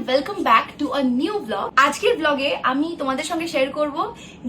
Welcome back to a new blog. আজকের ব্লগে আমি তোমাদের সঙ্গে শেয়ার করব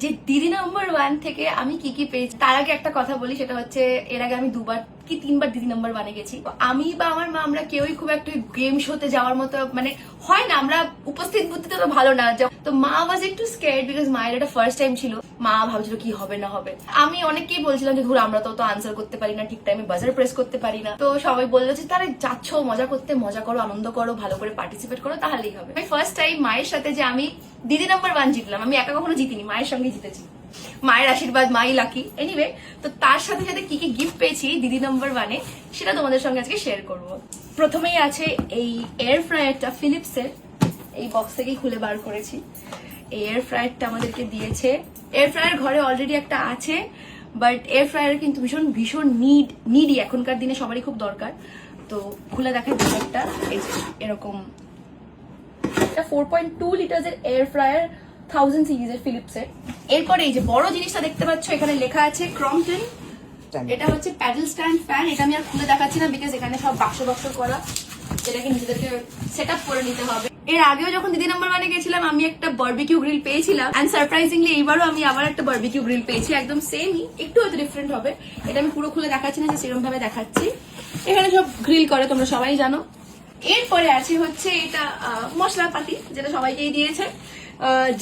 যে দিদি নাম্বার 1 থেকে আমি কি কি পেয়েছি। তার আগে একটা কথা বলি, সেটা হচ্ছে এর আগে আমি 2বার কি 3বার দিদি নাম্বার 1 এ গেছি। আমি বা আমার মা আমরা কেউই খুব একটা গেম শোতে যাওয়ার মতো মানে হয় না, আমরা উপস্থিত বুদ্ধিতে তো ভালো না। তো মা ওয়াজ একটু স্কেয়ার্ড বিকজ মায়ের এটা ফার্স্ট টাইম ছিল। মা ভাবছিল কি হবে না হবে। আমি অনেককেই বলছিলাম যে ধর আমরা তো আনসার করতে পারি না, ঠিক টাইমে বাজার প্রেস করতে পারি না। তো সবাই বললো যে তারা যাচ্ছ মজা করতে, মজা করো, আনন্দ করো, ভালো করে পার্টিসিপেট করো, তাহলেই হবে। ফার্স্ট টাইম মায়ের সাথে যে আমি দিদি নাম্বার 1 জিতলাম। আমি একা কখনো জিতিনি, মায়ের সঙ্গে জিতেছি। মায়ের আশীর্বাদ, মাই লাকি। এনিওয়ে, তো তার সাথে সাথে কি কি গিফট পেয়েছি দিদি নাম্বার 1 এ সেটা তোমাদের সঙ্গে আজকে শেয়ার করব। প্রথমেই আছে এই এয়ার ফ্রায়ারটা ফিলিপসের, এই বক্স থেকেই খুলে বার করেছি। এই এয়ার ফ্রায়ারটা আমাদেরকে দিয়েছে। এয়ার ফ্রায়ার ঘরে অলরেডি একটা আছে, বাট এয়ার ফ্রায়ার কিন্তু ভীষণ ভীষণ নিডি এখনকার দিনে, সবারই খুব দরকার। তো খুলে দেখাই একটা, এই যে এরকম একটা 4.2 লিটারের এয়ার ফ্রায়ার 1000 সিরিজের ফিলিপসের। এরপরে এই যে বড় জিনিসটা দেখতে পাচ্ছ, এখানে লেখা আছে ক্রম্পটন। এটা হচ্ছে প্যাডেল স্ট্যান্ড ফ্যান। এটা আমি আর খুলে দেখাচ্ছি না বিকজ এখানে সব বাক্স বাক্স করা, যেটাকে নিজেদেরকে সেট আপ করে নিতে হবে। এর আগেও যখন দিদি নাম্বার 1 এ গেছিলাম আমি একটা বারবিকিউ গ্রিল পেয়েছিলাম, এন্ড সারপ্রাইজিংলি এইবারও আমি আবার একটা বারবিকিউ গ্রিল পেয়েছি, একদম সেমই, একটু হয়তো ডিফারেন্ট হবে। এটা আমি পুরো খুলে দেখাচ্ছি না, যে সেরকম ভাবে দেখাচ্ছি। এখানে সব গ্রিল করে, তোমরা সবাই জানো। এরপরে আছে হচ্ছে এটা মশলাপাতি, যেটা সবাইকেই দিয়েছে।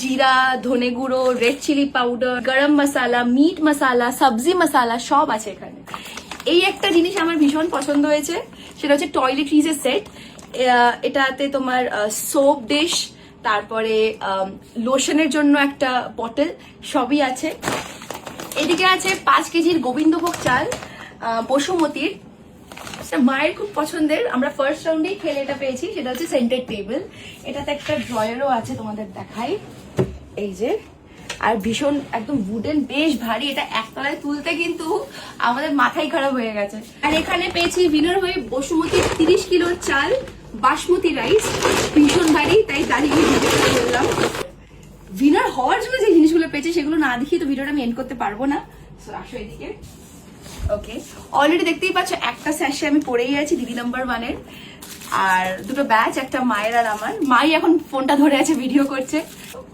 জিরা, ধনে গুঁড়ো, রেড চিলি পাউডার, গরম মশলা, মিট মশলা, সবজি মশলা সব আছে এখানে। এই একটা জিনিস আমার ভীষণ পছন্দ হয়েছে, সেটা হচ্ছে টয়লেট্রিজের সেট। এটাতে তোমার সোপ ডিশ, তারপরে লোশনের জন্য একটা বটল, সবই আছে। এদিকে আছে 5 কেজির গোবিন্দভোগ চাল বসুমতির, মায়ের খুব পছন্দের। আমরা ফার্স্ট রাউন্ডেই খেলে এটা পেয়েছি। সেটা হচ্ছে সেন্টার টেবিল। এটাতে একটা ড্রয়ারও আছে, তোমাদের দেখাই, এই যে। আর ভীষণ একদম উডেন, বেশ ভারী। এটা একতলায় তুলতে কিন্তু আমাদের মাথাই খারাপ হয়ে গেছে। আর এখানে পেয়েছি উইনার হয়ে বসুমতি 30 কিলোর চাল বাসমতি রাইস, ভীষণ ভারী, তাই দাঁড়িয়ে ভিডিওটা করলাম। উইনার হওয়ার জন্য যে জিনিসগুলো পেয়েছে সেগুলো না দেখিয়ে তো ভিডিওটা আমি এন্ড করতে পারবো না। আসো এদিকে। ওকে, অলরেডি দেখতেই পাচ্ছ একটা স্যাশে আমি পরেই আছি দিদি নাম্বার 1 এর, আর দুটো ব্যাচ, একটা মায়ের আর আমার। মাই এখন ফোনটা ধরে আছে, ভিডিও করছে।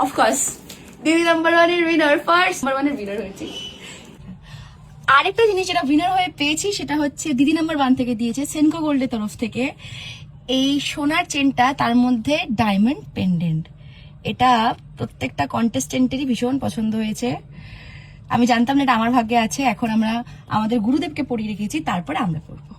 অফকোর্স দিদি নাম্বার 1 এর উইনার, ফার্স্ট নাম্বার 1 এর উইনার হয়েছে। আরেকটা জিনিস যেটা উইনার হয়ে পেয়েছি সেটা হচ্ছে দিদি নাম্বার 1 থেকে দিয়েছে সেনকো গোল্ডের তরফ থেকে এই সোনার চেনটা, তার মধ্যে ডায়মন্ড পেন্ডেন্ট। এটা প্রত্যেকটা কন্টেস্টেন্টেরই ভীষণ পছন্দ হয়েছে। আমি জানতাম না এটা আমার ভাগ্যে আছে। এখন আমরা আমাদের গুরুদেবকে পরিয়ে রেখেছি, তারপরে আমরা পড়বো।